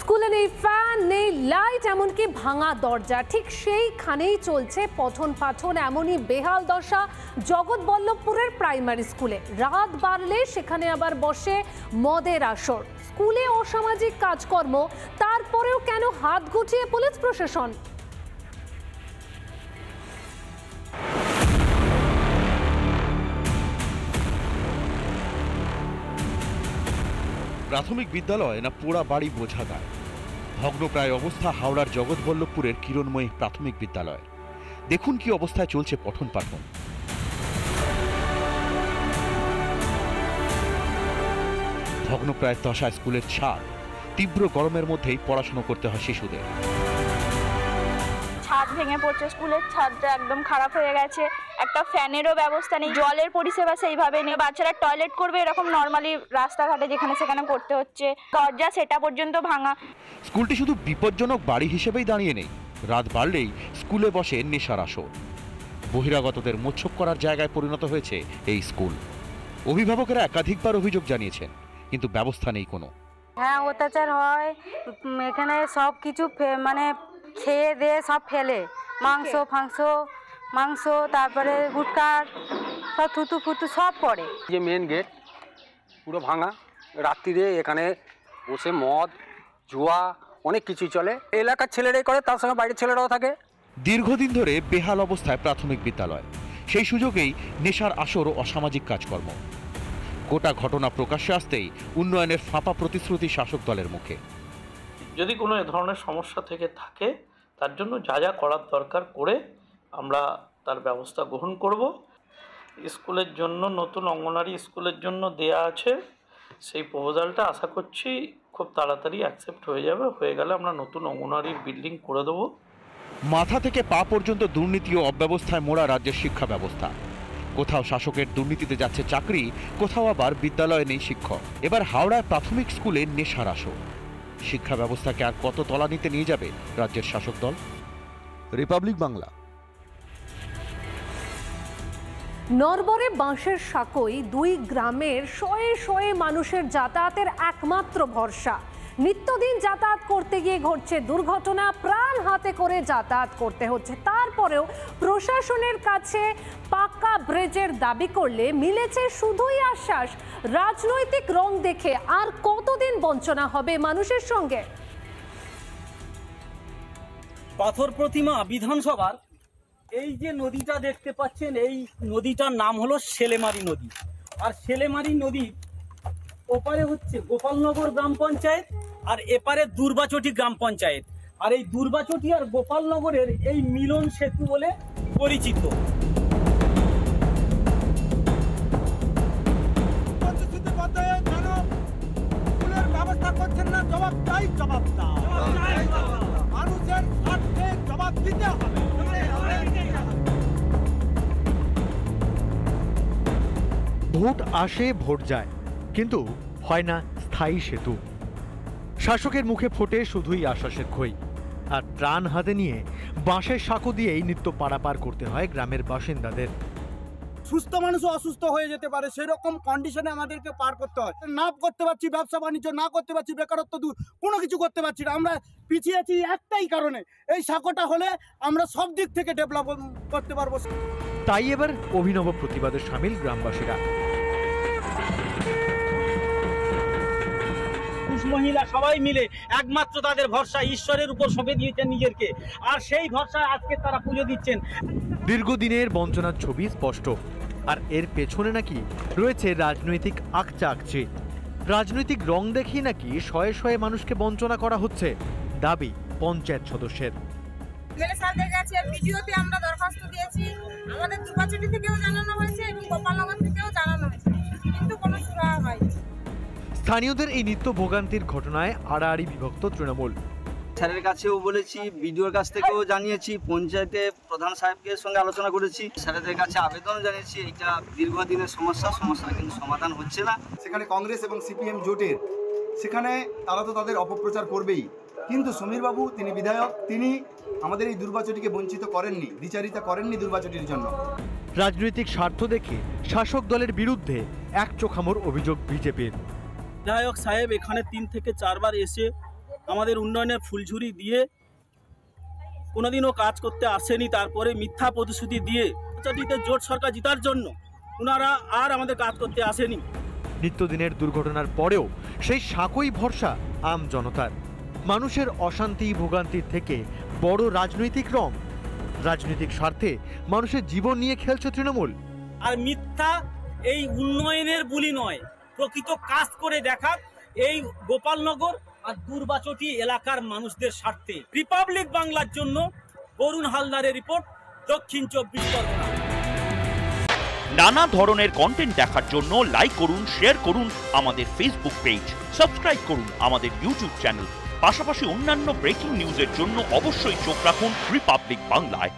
স্কুলে নেই ফ্যান, নেই লাইট, এমনকি ভাঙা দরজা। ঠিক সেইখানেই চলছে পঠন পাঠন। এমনই বেহাল দশা জগৎবল্লভপুরের প্রাইমারি স্কুলে। রাত বাড়লে সেখানে আবার বসে মদের আসর। স্কুলে অসামাজিক কাজকর্ম, তারপরেও কেন হাত গুটিয়ে পুলিশ প্রশাসন? প্রাথমিক বিদ্যালয় না পোড়া বাড়ি বোঝা দায়। ভগ্নপ্রায় অবস্থা হাওড়ার জগৎবল্লভপুরের কিরণময়ী প্রাথমিক বিদ্যালয়। দেখুন কি অবস্থায় চলছে পঠন পাঠন। ভগ্নপ্রায় দশা স্কুলের ছাদ। তীব্র গরমের মধ্যেই পড়াশোনা করতে হয় শিশুদের। ছাদ ভেঙে পড়ছে, স্কুলের ছাদটা একদম খারাপ হয়ে গেছে। একটা ফ্যানেরও ব্যবস্থা নেই, জলের পরিষেবা সেইভাবে নেই। বাচ্চারা টয়লেট করবে এরকম নর্মালি রাস্তাঘাটে যেখানে সেখানে করতে হচ্ছে। দরজা সেটা পর্যন্ত ভাঙা। স্কুলটি শুধু বিপজ্জনক বাড়ি হিসেবেই দাঁড়িয়ে নেই, রাত বাড়লেই স্কুলে বসে নেশার আসর। বহিরাগতদের মোচ্ছব করার জায়গায় পরিণত হয়েছে এই স্কুল। অভিভাবকেরা একাধিকবার অভিযোগ জানিয়েছেন, কিন্তু ব্যবস্থা নেই কোনো। হ্যাঁ, অত্যাচার হয় এখানে। সব কিছু মানে খেয়ে দিয়ে সব ফেলে, মাংস তারপরে গুটকা সব থুতু ফুতু সব পড়ে। যে মেন গেট পুরো ভাঙা। রাত্রিরে এখানে বসে মদ জুয়া অনেক কিছুই চলে। এলাকার ছেলেরাই করে, তার সঙ্গে বাইরের ছেলেরাও থাকে। দীর্ঘদিন ধরে বেহাল অবস্থায় প্রাথমিক বিদ্যালয়। সেই সুযোগেই নেশার আসর ও অসামাজিক কাজকর্ম। গোটা ঘটনা প্রকাশ্যে আসতেই উন্নয়নের ফাঁপা প্রতিশ্রুতি শাসক দলের মুখে। যদি কোনো এ ধরনের সমস্যা থেকে থাকে, তার জন্য যা যা করার দরকার করে আমরা তার ব্যবস্থা গ্রহণ করব। স্কুলের জন্য নতুন অঙ্গনওয়াড়ি স্কুলের জন্য দেয়া আছে, সেই প্রপোজালটা আশা করছি খুব তাড়াতাড়ি অ্যাকসেপ্ট হয়ে যাবে। হয়ে গেলে আমরা নতুন অঙ্গনওয়াড়ির বিল্ডিং করে দেবো। মাথা থেকে পা পর্যন্ত দুর্নীতি ও অব্যবস্থায় মোড়া রাজ্যের শিক্ষা ব্যবস্থা। কোথাও শাসকের দুর্নীতিতে যাচ্ছে চাকরি, কোথাও আবার বিদ্যালয়ে নেই শিক্ষক। এবার হাওড়ায় প্রাথমিক স্কুলে নেশার আসর। শিক্ষা ব্যবস্থাকে আর কত তলানিতে নিয়ে যাবে রাজ্যের শাসক দল? রিপাবলিক বাংলা। নরবরে বাঁশের সাঁকোই দুই গ্রামের শয়ে শয়ে মানুষের যাতায়াতের একমাত্র ভরসা। নিত্যদিন যাতায়াত করতে গিয়ে ঘটছে দুর্ঘটনা। প্রাণ হাতে করে যাতায়াত করতে হচ্ছে। তারপরেও প্রশাসনের কাছে পাকা ব্রিজের দাবি করলে মিলেছে শুধুই আশ্বাস। রাজনৈতিক রং দেখে আর কতদিন বঞ্চনা হবে মানুষের সঙ্গে? পাথর প্রতিমা বিধানসভার এই যে নদীটা দেখতে পাচ্ছেন, এই নদীটার নাম হলো শেলেমারি নদী। আর শেলেমারি নদীর ওপারে হচ্ছে গোপালনগর গ্রাম পঞ্চায়েত, আর এপারে দুর্বাচটি গ্রাম পঞ্চায়েত। আর এই দুর্বাচটি আর গোপালনগরের এই মিলন সেতু বলে পরিচিত। ব্যবস্থা করছেন না, জবাব চাই, জবাব দাও। মানুষের স্বার্থে জবাব দিতে হবে। ভোট আসে ভোট যায়, কিন্তু হয় না স্থায়ী সেতু। শাসকের মুখে ফোটে শুধুই আশ্বাসের খই। আর প্রাণ হাতে নিয়ে বাঁশের সাঁকো দিয়েই নিত্য পারাপার করতে হয় গ্রামের বাসিন্দাদের। সুস্থ মানুষও অসুস্থ হয়ে যেতে পারে, সেরকম কন্ডিশনে আমাদেরকে পার করতে হয়। না করতে পারছি ব্যবসা বাণিজ্য, না করতে পারছি বেকারত্ব দূর, কোনো কিছু করতে পারছি না। আমরা পিছিয়েছি একটাই কারণে, এই সাঁকোটা হলে আমরা সব দিক থেকে ডেভেলপ করতে পারবো। তাই এবার অভিনব প্রতিবাদে সামিল গ্রামবাসীরা। মহিলা সবাই মিলে একমাত্র তাদের ভরসা ঈশ্বরের উপর সঁপে দিয়েছেন নিজেকে, আর সেই ভরসায় আজকে তারা পুজো দিচ্ছেন। দীর্ঘদিনের বঞ্চনার ছবি স্পষ্ট, আর এর পেছনে নাকি রয়েছে রাজনৈতিক আকচা আকচি। রাজনৈতিক রং দেখিয়ে নাকি শয়ে শয়ে মানুষকে বঞ্চনা করা হচ্ছে, দাবি পঞ্চায়েত সদস্যের। ভিডিওতে আমরা দরখাস্ত দিয়েছি, আমাদের দুর্বাচটি থেকেও জানানো হয়েছে এবং গোপালনগর থেকেও জানানো হয়েছে, কিন্তু কোনো সুরাহা হয়নি। স্থানীয়দের এই নিত্য ভোগান্তির ঘটনায় আড়াআড়ি বিভক্ত তৃণমূল। স্যারের কাছেও বলেছি, বিডিওর কাছ থেকেও জানিয়েছি, পঞ্চায়েতে প্রধান সাহেবের সঙ্গে আলোচনা করেছি, স্যারেদের কাছে আবেদন জানিয়েছি। এটা দীর্ঘদিনের সমস্যা কিন্তু সমাধান হচ্ছে না। সেখানে কংগ্রেস এবং সিপিএম জোটের, সেখানে তারা তো তাদের অপপ্রচার করবেই, কিন্তু সমীর বাবু তিনি বিধায়ক, তিনি আমাদের এই দুর্বাচটিকে বঞ্চিত করেননি, দ্বিচারিতা করেননি দুর্বাচটির জন্য। রাজনৈতিক স্বার্থ দেখে শাসক দলের বিরুদ্ধে এক চোখামোর অভিযোগ বিজেপির। বিধায়ক সাহেব এখানে 3 থেকে 4 বার এসে আমাদের উন্নয়নের ফুলঝুরি দিয়ে কোনোদিনও কাজ করতে আসেনি, তারপরে মিথ্যা প্রতিশ্রুতি দিয়ে জোট সরকার জিতার জন্য ওনারা আর আমাদের কাজ করতে আসেনি। নিত্যদিনের দুর্ঘটনার পরেও সেই সাঁকোই ভরসা আম জনতার। মানুষের অশান্তি ভোগান্তির থেকে বড় রাজনৈতিক রং, রাজনৈতিক স্বার্থে মানুষের জীবন নিয়ে খেলছে তৃণমূল। আর মিথ্যা এই উন্নয়নের বুলি নয়, প্রকৃত কাজ করে দেখা এই গোপালনগর আর দুর্বাচটি এলাকার মানুষদের স্বার্থে। রিপাবলিক বাংলার জন্য বরুণ হালদারের রিপোর্ট, দক্ষিণ 24 পরগনা। নানা ধরনের কন্টেন্ট দেখার জন্য লাইক করুন, শেয়ার করুন আমাদের ফেসবুক পেজ, সাবস্ক্রাইব করুন আমাদের ইউটিউব চ্যানেল। পাশাপাশি অন্যান্য ব্রেকিং নিউজের জন্য অবশ্যই চোখ রাখুন রিপাবলিক বাংলায়।